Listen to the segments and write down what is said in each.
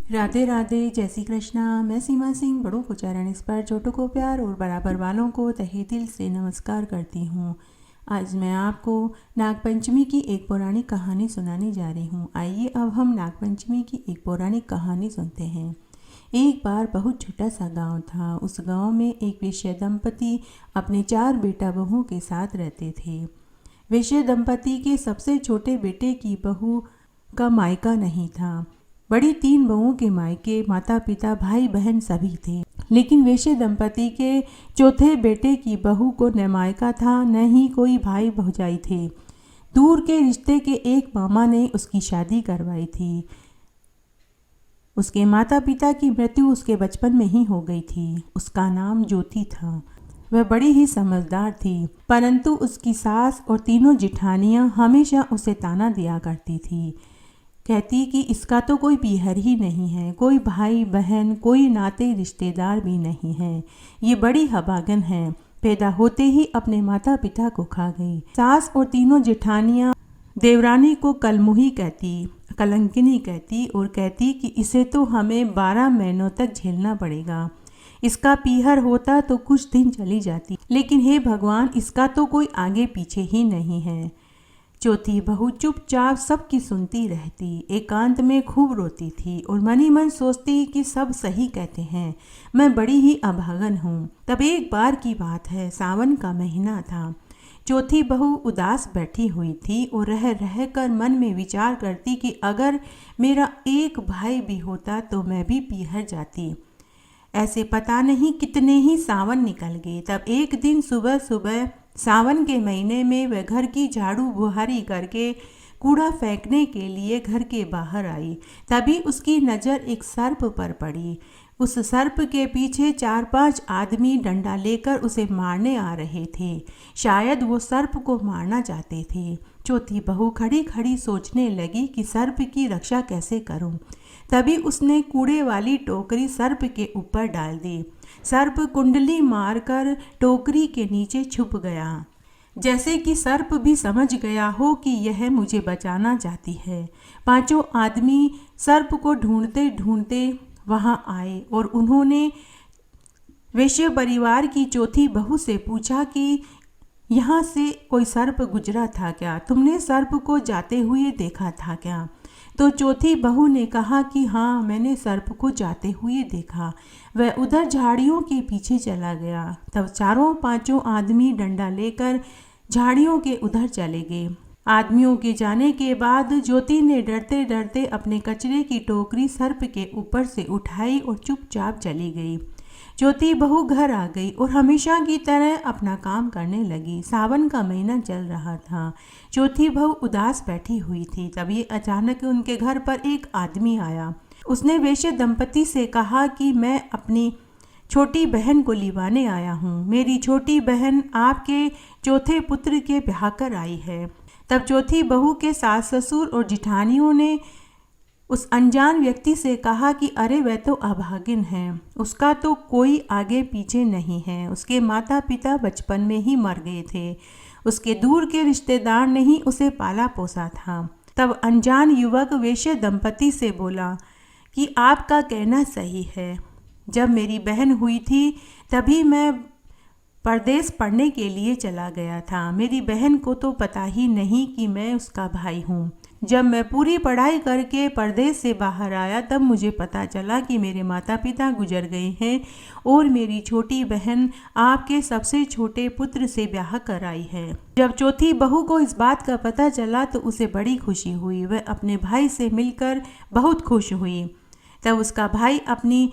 राधे राधे, जय श्री कृष्णा। मैं सीमा सिंह बड़ों को चरण स्पर्श, छोटों को प्यार और बराबर वालों को तहे दिल से नमस्कार करती हूँ। आज मैं आपको नागपंचमी की एक पौराणिक कहानी सुनाने जा रही हूँ। आइए अब हम नागपंचमी की एक पौराणिक कहानी सुनते हैं। एक बार बहुत छोटा सा गांव था। उस गांव में एक वैश्य दंपति अपने 4 बेटा बहुओं के साथ रहते थे। वैश्य दंपति के सबसे छोटे बेटे की बहू का मायका नहीं था। बड़ी 3 बहुओं के मायके, माता पिता, भाई बहन सभी थे, लेकिन वैश्य दंपति के चौथे बेटे की बहू को न मायका था न ही कोई भाई भौजाई थे। दूर के रिश्ते के एक मामा ने उसकी शादी करवाई थी। उसके माता पिता की मृत्यु उसके बचपन में ही हो गई थी। उसका नाम ज्योति था। वह बड़ी ही समझदार थी, परंतु उसकी सास और तीनों जिठानियां हमेशा उसे ताना दिया करती थी। कहती कि इसका तो कोई पीहर ही नहीं है, कोई भाई बहन, कोई नाते रिश्तेदार भी नहीं है। ये बड़ी हबागन है, पैदा होते ही अपने माता पिता को खा गई। सास और तीनों जेठानियां देवरानी को कलमुही कहती, कलंकिनी कहती और कहती कि इसे तो हमें 12 महीनों तक झेलना पड़ेगा। इसका पीहर होता तो कुछ दिन चली जाती, लेकिन हे भगवान, इसका तो कोई आगे पीछे ही नहीं है। चौथी बहू चुपचाप सबकी सुनती रहती, एकांत में खूब रोती थी और मनी मन सोचती कि सब सही कहते हैं, मैं बड़ी ही अभागन हूँ। तब एक बार की बात है, सावन का महीना था। चौथी बहू उदास बैठी हुई थी और रह रह कर मन में विचार करती कि अगर मेरा एक भाई भी होता तो मैं भी पीहर जाती। ऐसे पता नहीं कितने ही सावन निकल गए। तब एक दिन सुबह सुबह सावन के महीने में वह घर की झाड़ू बुहारी करके कूड़ा फेंकने के लिए घर के बाहर आई। तभी उसकी नज़र एक सर्प पर पड़ी। उस सर्प के पीछे 4-5 आदमी डंडा लेकर उसे मारने आ रहे थे। शायद वो सर्प को मारना चाहते थे। चौथी बहू खड़ी खड़ी सोचने लगी कि सर्प की रक्षा कैसे करूं। तभी उसने कूड़े वाली टोकरी सर्प के ऊपर डाल दी। सर्प कुंडली मारकर टोकरी के नीचे छुप गया, जैसे कि सर्प भी समझ गया हो कि यह मुझे बचाना चाहती है। 5 आदमी सर्प को ढूंढते ढूंढते वहां आए और उन्होंने वैश्य परिवार की चौथी बहू से पूछा कि यहाँ से कोई सर्प गुजरा था क्या? तुमने सर्प को जाते हुए देखा था क्या? तो चौथी बहू ने कहा कि हाँ, मैंने सर्प को जाते हुए देखा। वह उधर झाड़ियों के पीछे चला गया। तब 4-5 आदमी डंडा लेकर झाड़ियों के उधर चले गए। आदमियों के जाने के बाद ज्योति ने डरते डरते अपने कचरे की टोकरी सर्प के ऊपर से उठाई और चुपचाप चली गई। ज्योति बहू घर आ गई और हमेशा की तरह अपना काम करने लगी। सावन का महीना चल रहा था। चौथी बहू उदास बैठी हुई थी। तभी अचानक उनके घर पर एक आदमी आया। उसने वैश्य दंपति से कहा कि मैं अपनी छोटी बहन को लिवाने आया हूँ। मेरी छोटी बहन आपके चौथे पुत्र के ब्याह कर आई है। तब चौथी बहू के सास ससुर और जिठानियों ने उस अनजान व्यक्ति से कहा कि अरे वह तो अभागिन है, उसका तो कोई आगे पीछे नहीं है। उसके माता पिता बचपन में ही मर गए थे। उसके दूर के रिश्तेदार ने ही उसे पाला पोसा था। तब अनजान युवक वैश्य दंपति से बोला कि आपका कहना सही है। जब मेरी बहन हुई थी तभी मैं परदेश पढ़ने के लिए चला गया था। मेरी बहन को तो पता ही नहीं कि मैं उसका भाई हूँ। जब मैं पूरी पढ़ाई करके परदेश से बाहर आया तब मुझे पता चला कि मेरे माता पिता गुजर गए हैं और मेरी छोटी बहन आपके सबसे छोटे पुत्र से ब्याह कर आई है। जब चौथी बहू को इस बात का पता चला तो उसे बड़ी खुशी हुई। वह अपने भाई से मिलकर बहुत खुश हुई। तब उसका भाई अपनी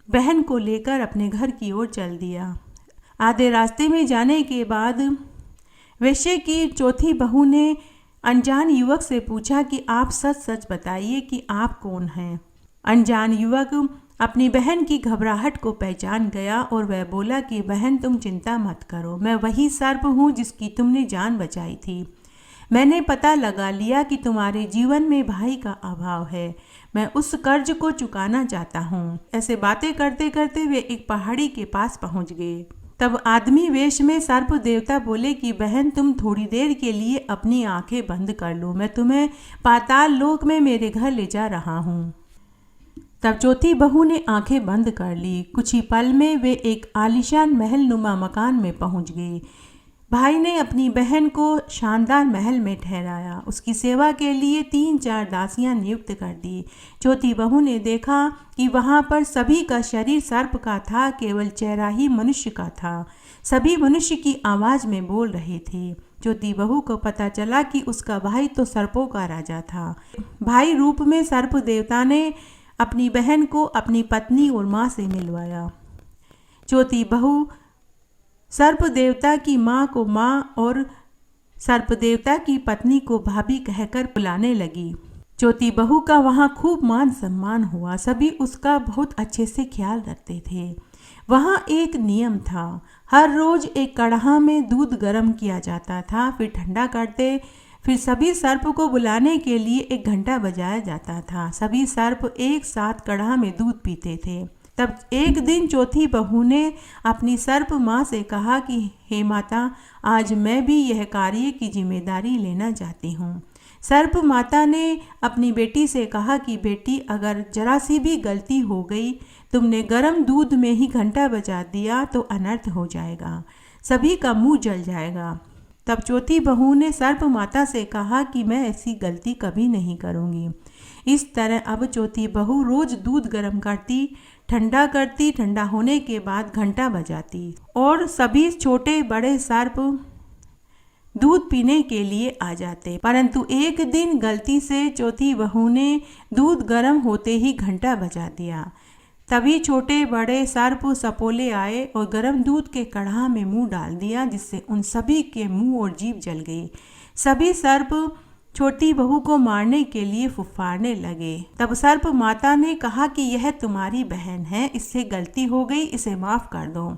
बहन को लेकर अपने घर की ओर चल दिया। आधे रास्ते में जाने के बाद वैश्य की चौथी बहू ने अनजान युवक से पूछा कि आप सच सच बताइए कि आप कौन हैं। अनजान युवक अपनी बहन की घबराहट को पहचान गया और वह बोला कि बहन, तुम चिंता मत करो, मैं वही सर्प हूँ जिसकी तुमने जान बचाई थी। मैंने पता लगा लिया कि तुम्हारे जीवन में भाई का अभाव है। मैं उस कर्ज को चुकाना चाहता हूँ। ऐसे बातें करते करते वे एक पहाड़ी के पास पहुँच गए। तब आदमी वेश में सर्प देवता बोले कि बहन, तुम थोड़ी देर के लिए अपनी आंखें बंद कर लो, मैं तुम्हें पाताल लोक में मेरे घर ले जा रहा हूँ। तब चौथी बहू ने आंखें बंद कर ली। कुछ ही पल में वे एक आलीशान महल नुमा मकान में पहुंच गए। भाई ने अपनी बहन को शानदार महल में ठहराया। उसकी सेवा के लिए 3-4 दासियां नियुक्त कर दी। चौथी बहू ने देखा कि वहां पर सभी का शरीर सर्प का था, केवल चेहरा ही मनुष्य का था। सभी मनुष्य की आवाज़ में बोल रहे थे। चौथी बहू को पता चला कि उसका भाई तो सर्पों का राजा था। भाई रूप में सर्प देवता ने अपनी बहन को अपनी पत्नी और माँ से मिलवाया। चौथी बहू सर्प देवता की माँ को माँ और सर्प देवता की पत्नी को भाभी कहकर बुलाने लगी। चौथी बहू का वहाँ खूब मान सम्मान हुआ। सभी उसका बहुत अच्छे से ख्याल रखते थे। वहाँ एक नियम था, हर रोज एक कढ़ा में दूध गर्म किया जाता था, फिर ठंडा करते, फिर सभी सर्प को बुलाने के लिए 1 घंटा बजाया जाता था। सभी सर्प एक साथ कढ़ा में दूध पीते थे। तब एक दिन चौथी बहू ने अपनी सर्प माँ से कहा कि हे माता, आज मैं भी यह कार्य की जिम्मेदारी लेना चाहती हूँ। सर्प माता ने अपनी बेटी से कहा कि बेटी, अगर जरा सी भी गलती हो गई, तुमने गर्म दूध में ही घंटा बजा दिया तो अनर्थ हो जाएगा, सभी का मुंह जल जाएगा। तब चौथी बहू ने सर्प माता से कहा कि मैं ऐसी गलती कभी नहीं करूँगी। इस तरह अब चौथी बहू रोज दूध गर्म करती, ठंडा होने के बाद घंटा बजाती और सभी छोटे बड़े सर्प दूध पीने के लिए आ जाते। परंतु एक दिन गलती से चौथी बहू ने दूध गर्म होते ही घंटा बजा दिया। तभी छोटे बड़े सर्प सपोले आए और गर्म दूध के कढ़ा में मुंह डाल दिया, जिससे उन सभी के मुंह और जीभ जल गई। सभी सर्प छोटी बहू को मारने के लिए फुफकारने लगे। तब सर्प माता ने कहा कि यह तुम्हारी बहन है, इससे गलती हो गई, इसे माफ़ कर दो।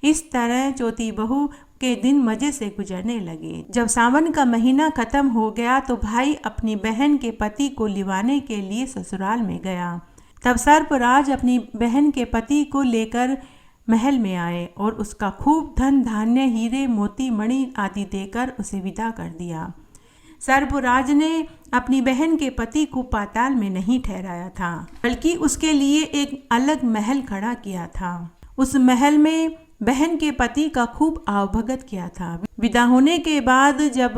इस तरह चौथी बहू के दिन मज़े से गुजरने लगे। जब सावन का महीना ख़त्म हो गया तो भाई अपनी बहन के पति को लिवाने के लिए ससुराल में गया। तब सर्पराज अपनी बहन के पति को लेकर महल में आए और उसका खूब धन धान्य, हीरे मोती मणि आदि देकर उसे विदा कर दिया। सर्पराज ने अपनी बहन के पति को पाताल में नहीं ठहराया था, बल्कि उसके लिए एक अलग महल खड़ा किया था। उस महल में बहन के पति का खूब आवभगत किया था। विदा होने के बाद जब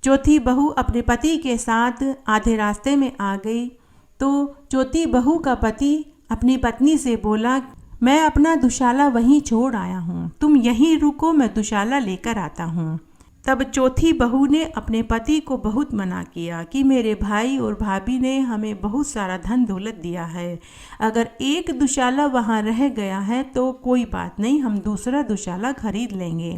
चौथी बहू अपने पति के साथ आधे रास्ते में आ गई तो चौथी बहू का पति अपनी पत्नी से बोला, मैं अपना दुशाला वहीं छोड़ आया हूँ, तुम यहीं रुको, मैं दुशाला लेकर आता हूँ। तब चौथी बहू ने अपने पति को बहुत मना किया कि मेरे भाई और भाभी ने हमें बहुत सारा धन दौलत दिया है, अगर एक दुशाला वहाँ रह गया है तो कोई बात नहीं, हम दूसरा दुशाला खरीद लेंगे।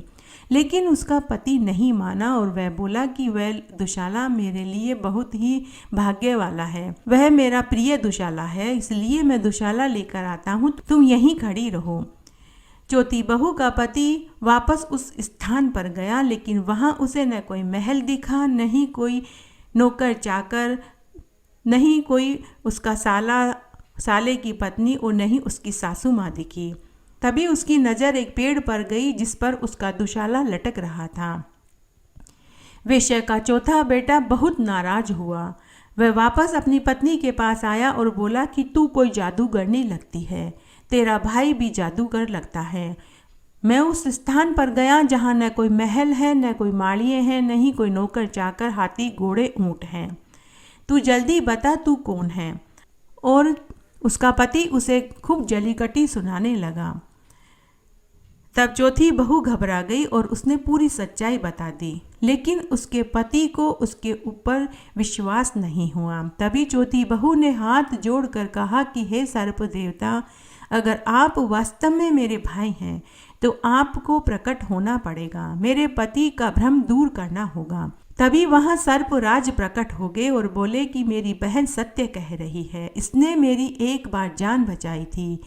लेकिन उसका पति नहीं माना और वह बोला कि वह दुशाला मेरे लिए बहुत ही भाग्य वाला है, वह मेरा प्रिय दुशाला है, इसलिए मैं दुशाला लेकर आता हूँ, तुम यहीं खड़ी रहो। चौथी बहू का पति वापस उस स्थान पर गया, लेकिन वहाँ उसे न कोई महल दिखा, न ही कोई नौकर चाकर, न ही कोई उसका साले की पत्नी और न ही उसकी सासू माँ दिखी। तभी उसकी नज़र एक पेड़ पर गई जिस पर उसका दुशाला लटक रहा था। वेश्या का चौथा बेटा बहुत नाराज हुआ। वह वापस अपनी पत्नी के पास आया और बोला कि तू कोई जादूगरनी लगती है, तेरा भाई भी जादूगर लगता है। मैं उस स्थान पर गया जहाँ न कोई महल है, न कोई माड़िए हैं, न ही कोई नौकर चाकर, हाथी घोड़े ऊँट हैं। तू जल्दी बता तू कौन है। और उसका पति उसे खूब जलीकटी सुनाने लगा। तब चौथी बहू घबरा गई और उसने पूरी सच्चाई बता दी, लेकिन उसके पति को उसके ऊपर विश्वास नहीं हुआ। तभी चौथी बहू ने हाथ जोड़कर कहा कि हे सर्प देवता, अगर आप वास्तव में मेरे भाई हैं तो आपको प्रकट होना पड़ेगा, मेरे पति का भ्रम दूर करना होगा। तभी वहाँ सर्पराज प्रकट हो गए और बोले कि मेरी बहन सत्य कह रही है, इसने मेरी एक बार जान बचाई थी,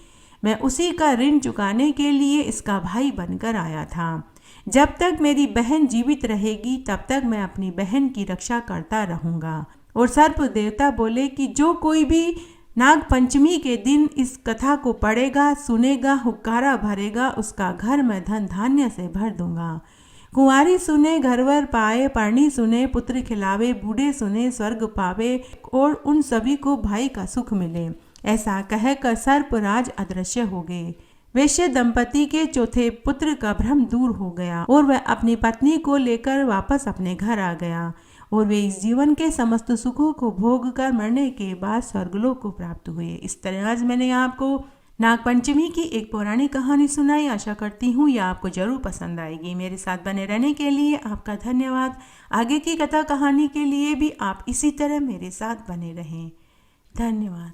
मैं उसी का ऋण चुकाने के लिए इसका भाई बनकर आया था। जब तक मेरी बहन जीवित रहेगी तब तक मैं अपनी बहन की रक्षा करता रहूँगा। और सर्प देवता बोले कि जो कोई भी नाग पंचमी के दिन इस कथा को पढ़ेगा, सुनेगा, हुक्कारा भरेगा, उसका घर मैं धन धान्य से भर दूंगा। कुंवारी सुने घरवर पाए, परणी सुने पुत्र खिलावे, बूढ़े सुने स्वर्ग पावे और उन सभी को भाई का सुख मिले। ऐसा कहकर सर्पराज अदृश्य हो गए। वैश्य दंपति के चौथे पुत्र का भ्रम दूर हो गया और वह अपनी पत्नी को लेकर वापस अपने घर आ गया और वे इस जीवन के समस्त सुखों को भोग कर मरने के बाद स्वर्गलोक को प्राप्त हुए। इस तरह आज मैंने आपको नागपंचमी की एक पौराणिक कहानी सुनाई। आशा करती हूँ यह आपको जरूर पसंद आएगी। मेरे साथ बने रहने के लिए आपका धन्यवाद। आगे की कथा कहानी के लिए भी आप इसी तरह मेरे साथ बने रहें। धन्यवाद।